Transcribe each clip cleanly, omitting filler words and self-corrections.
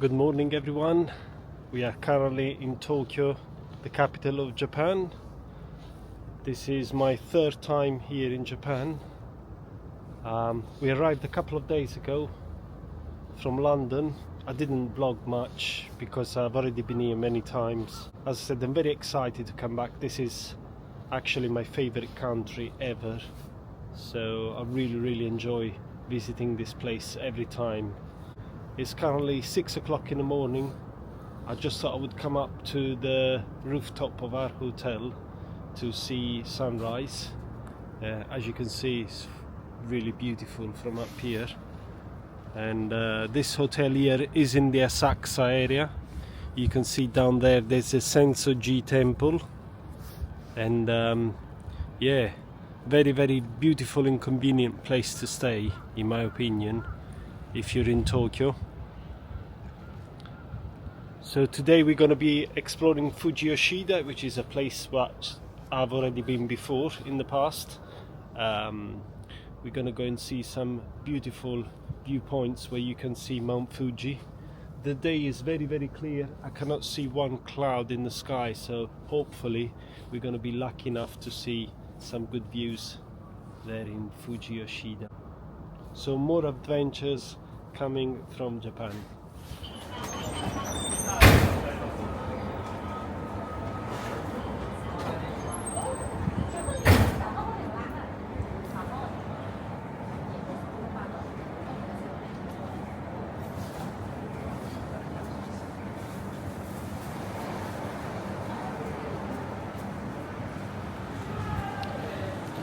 Good morning everyone. We are currently in Tokyo, the capital of Japan. This is my third time here in Japan. We arrived a couple of days ago from London. I didn't vlog much because I've already been here many times. As I said, I'm very excited to come back. This is actually my favorite country ever. So I really enjoy visiting this place every time. It's currently 6 o'clock in the morning. I just thought I would come up to the rooftop of our hotel to see sunrise. As you can see, it's really beautiful from up here. And this hotel here is in the Asakusa area. You can see down there there's a Sensoji temple. And yeah, very beautiful and convenient place to stay, in my opinion, if you're in Tokyo. So today we're going to be exploring Fuji Yoshida, which is a place that I've already been before in the past. We're going to go and see some beautiful viewpoints where you can see Mount Fuji. The day is very clear. I cannot see one cloud in the sky, so hopefully we're going to be lucky enough to see some good views there in Fuji Yoshida. So more adventures coming from Japan.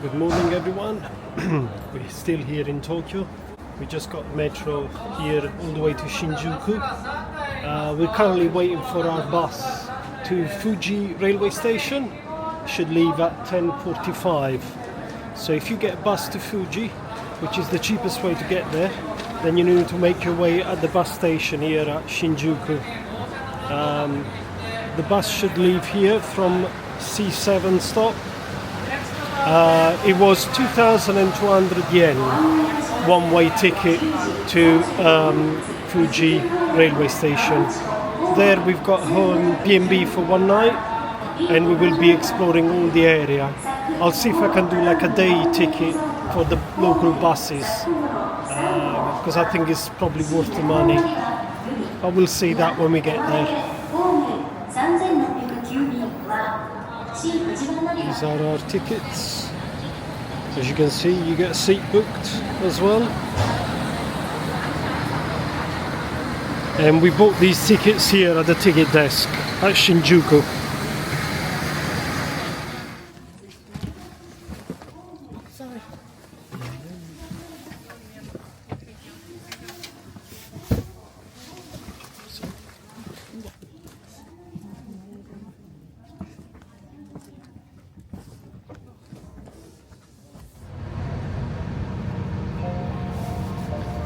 Good morning everyone. We're still here in Tokyo. We just got metro here all the way to Shinjuku. We're currently waiting for our bus to Fuji railway station. Should leave at 10:45. So if you get a bus to Fuji, which is the cheapest way to get there, then you need to make your way at the bus station here at Shinjuku. The bus should leave here from C7 stop. It was 2,200 yen one-way ticket to Fuji railway station. There we've got home B&B for one night, and we will be exploring all the area. I'll see if I can do like a day ticket for the local buses, because I think it's probably worth the money. I will see that when we get there. These are our tickets. As you can see, you get a seat booked as well. And we bought these tickets here at the ticket desk at Shinjuku.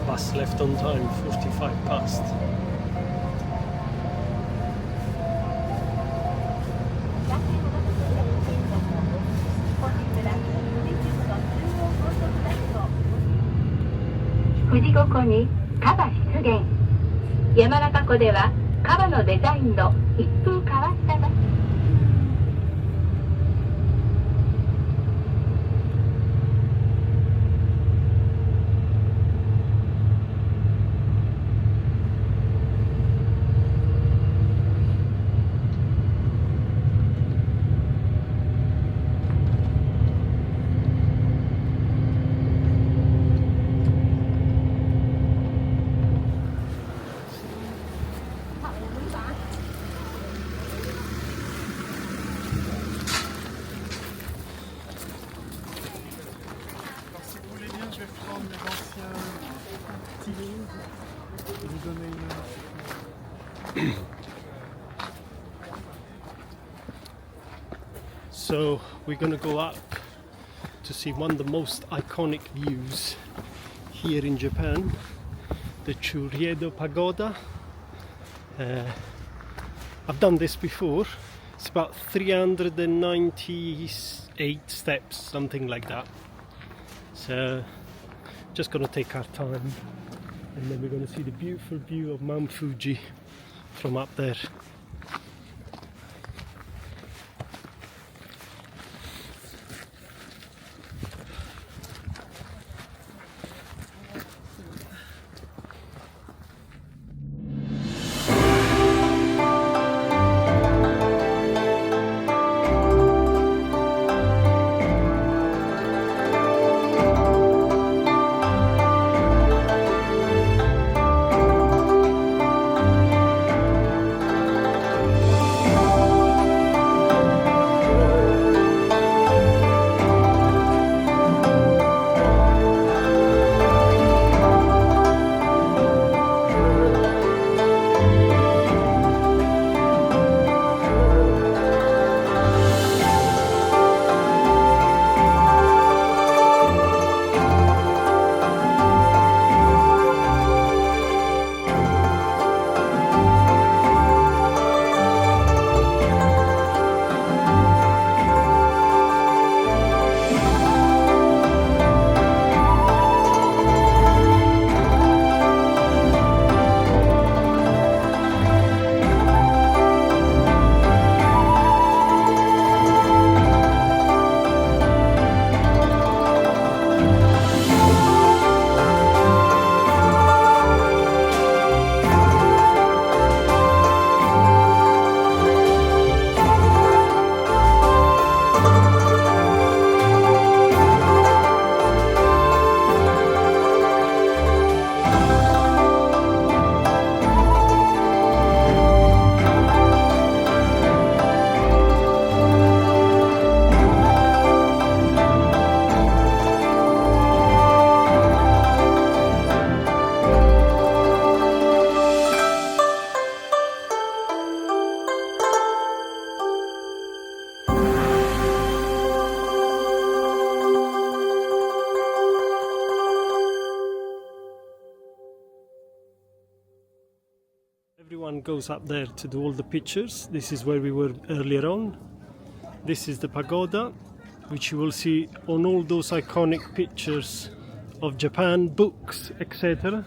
Bus left on time, 45 past. Fujigokuにカバ出現。山中湖ではカバのデザインの一風変わった街。So we're gonna go up to see one of the most iconic views here in Japan, the Churiedo Pagoda. I've done this before. It's about 398 steps, something like that. So just gonna take our time, and then we're gonna see the beautiful view of Mount Fuji from up there. Everyone goes up there to do all the pictures. This is where we were earlier on. This is the pagoda, which you will see on all those iconic pictures of Japan, books, etc.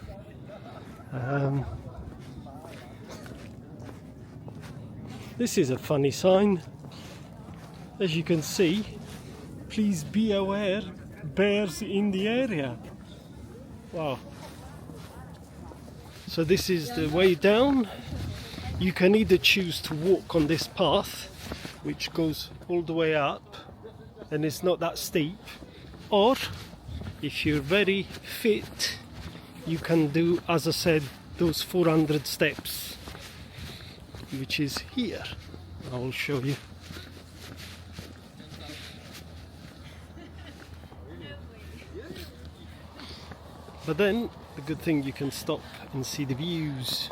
This is a funny sign. As you can see, please be aware, bears in the area. Wow. So this is the way down. You can either choose to walk on this path, which goes all the way up and it's not that steep, or if you're very fit, you can do, as I said, those 400 steps, which is here. I will show you. But then the good thing, you can stop and see the views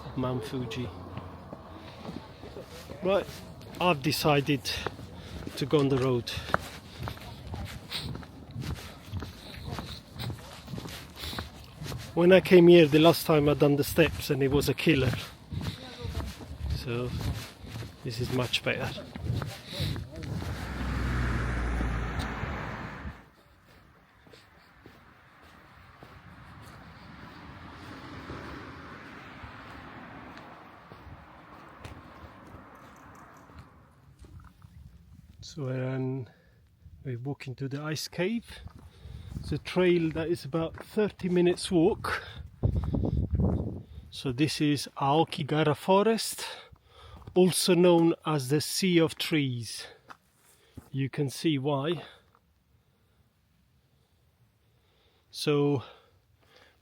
of Mount Fuji. Right, I've decided to go on the road. When I came here the last time, I'd done the steps and it was a killer. So this is much better. So we're walking to the ice cave. It's a trail that is about 30 minutes walk. So this is Aokigara Forest, also known as the Sea of Trees. You can see why. So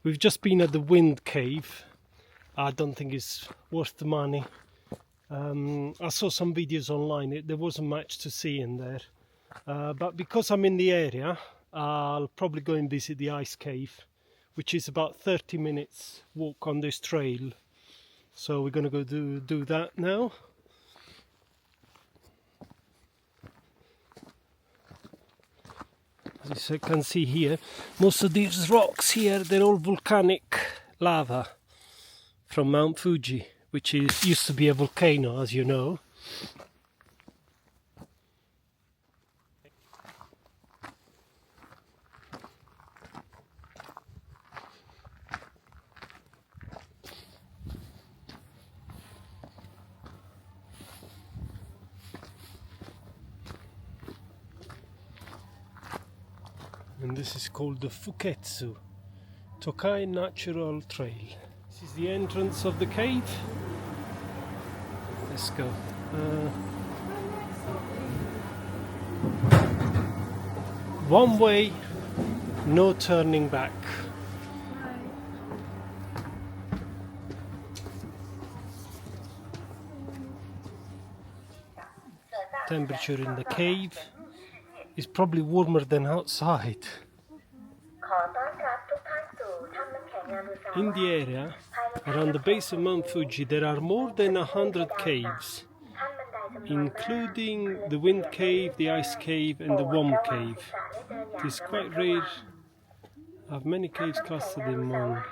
we've just been at the Wind Cave. I don't think it's worth the money. I saw some videos online, there wasn't much to see in there, but because I'm in the area, I'll probably go and visit the ice cave, which is about 30 minutes walk on this trail. So we're going to go do that now. As you can see here, most of these rocks here, they're all volcanic lava from Mount Fuji, which used to be a volcano, as you know. and this is called the Fuketsu Tokai Natural Trail. This is the entrance of the cave. Let's go. One way, no turning back. Temperature in the cave is probably warmer than outside. In the area around the base of Mount Fuji there are more than 100 caves, including the Wind Cave, the Ice Cave and the Worm Cave. It is quite rare to have many caves clustered in one.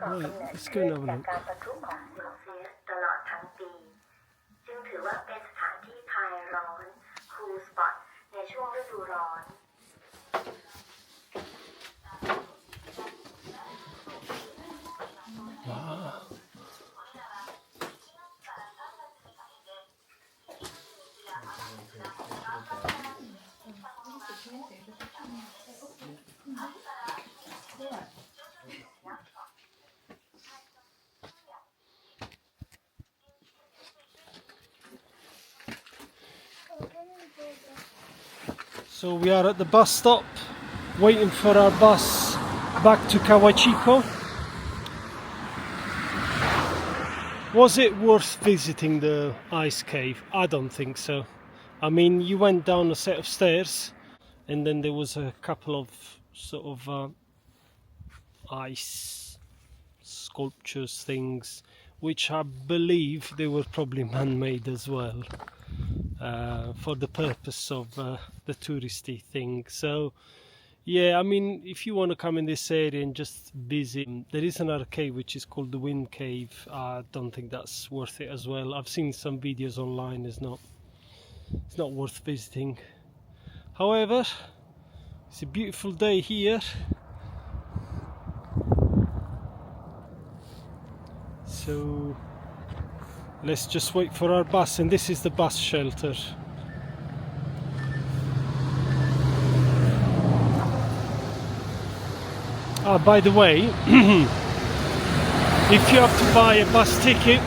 Right, let's go and have a look. Wow. So we are at the bus stop, waiting for our bus back to Kawachiko. Was it worth visiting the ice cave? I don't think so. I mean, you went down a set of stairs and then there was a couple of sort of ice sculptures things, which I believe they were probably man-made as well, for the purpose of the touristy thing. So yeah, I mean, if you want to come in this area and just visit, there is another cave which is called the Wind Cave. I don't think that's worth it as well. I've seen some videos online. It's not worth visiting. However, it's a beautiful day here. So let's just wait for our bus, and this is the bus shelter. By the way, if you have to buy a bus ticket,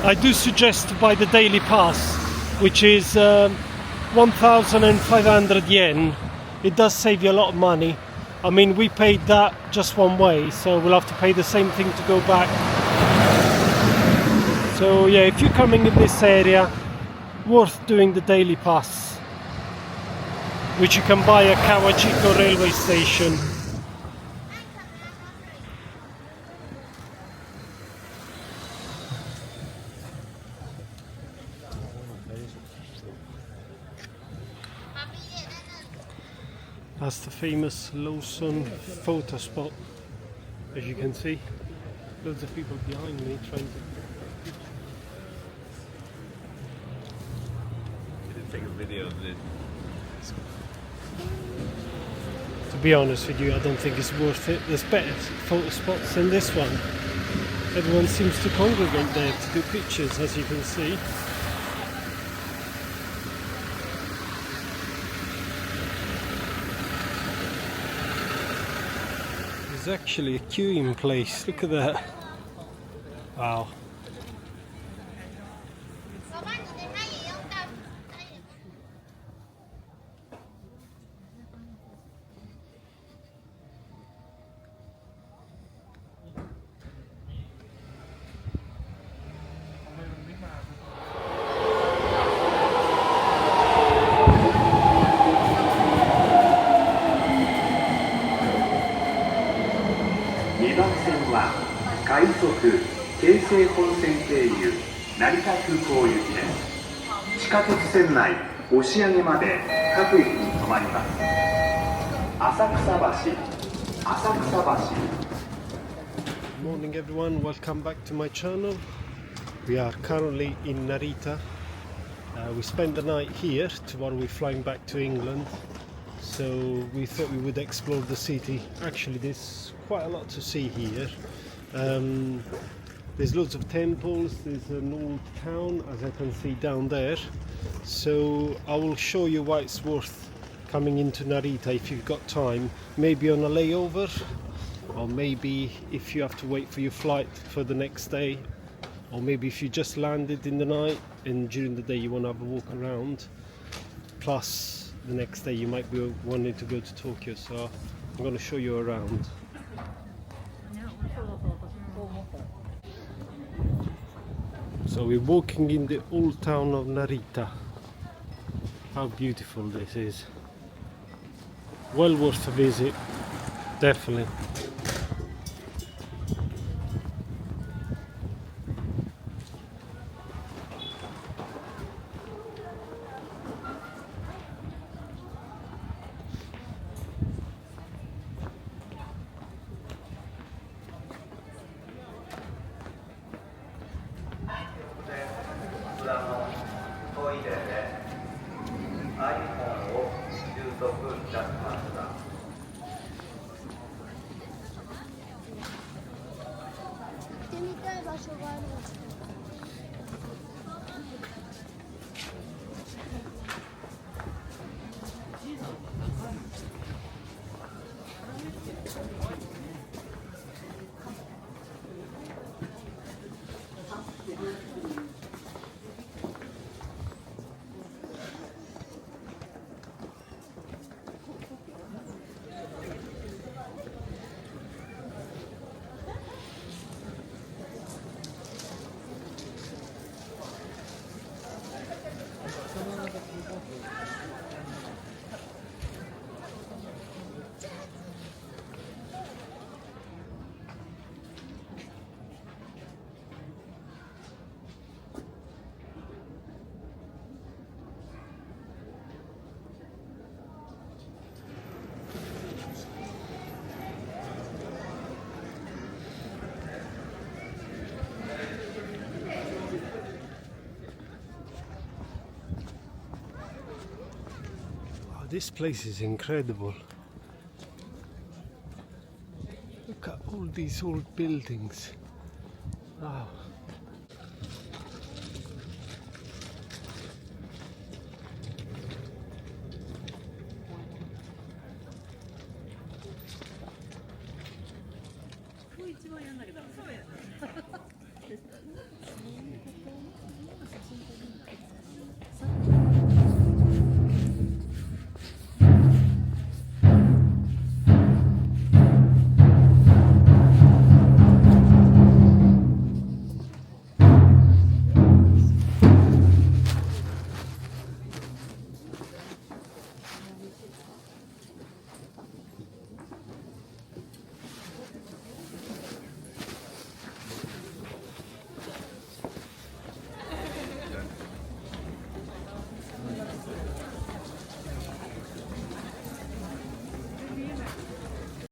I do suggest to buy the daily pass, which is 1,500 yen. It does save you a lot of money. I mean, we paid that just one way, so we'll have to pay the same thing to go back. So yeah, if you're coming in this area, worth doing the daily pass, which you can buy at Kawachiko railway station. That's the famous Lawson photo spot, as you can see. Loads of people behind me trying to... You didn't take a video of it. To be honest with you, I don't think it's worth it. There's better photo spots than this one. Everyone seems to congregate there to do pictures, as you can see. There's actually a queuing place, look at that. Wow.京成本線経由成田空港行きです。地下鉄線内押上まで各駅に停まります。浅草橋。 Good morning everyone, welcome back to my channel. We are currently in Narita. We spent the night here, tomorrow we're flying back to England. So we thought we would explore the city. Actually there's quite a lot to see here. There's loads of temples, there's an old town as I can see down there. So I will show you why it's worth coming into Narita, if you've got time, maybe on a layover, or maybe if you have to wait for your flight for the next day, or maybe if you just landed in the night and during the day you want to have a walk around, plus the next day you might be wanting to go to Tokyo. So I'm going to show you around. So we're walking in the old town of Narita. How beautiful this is. Well worth a visit, definitely. This place is incredible. Look at all these old buildings. Wow.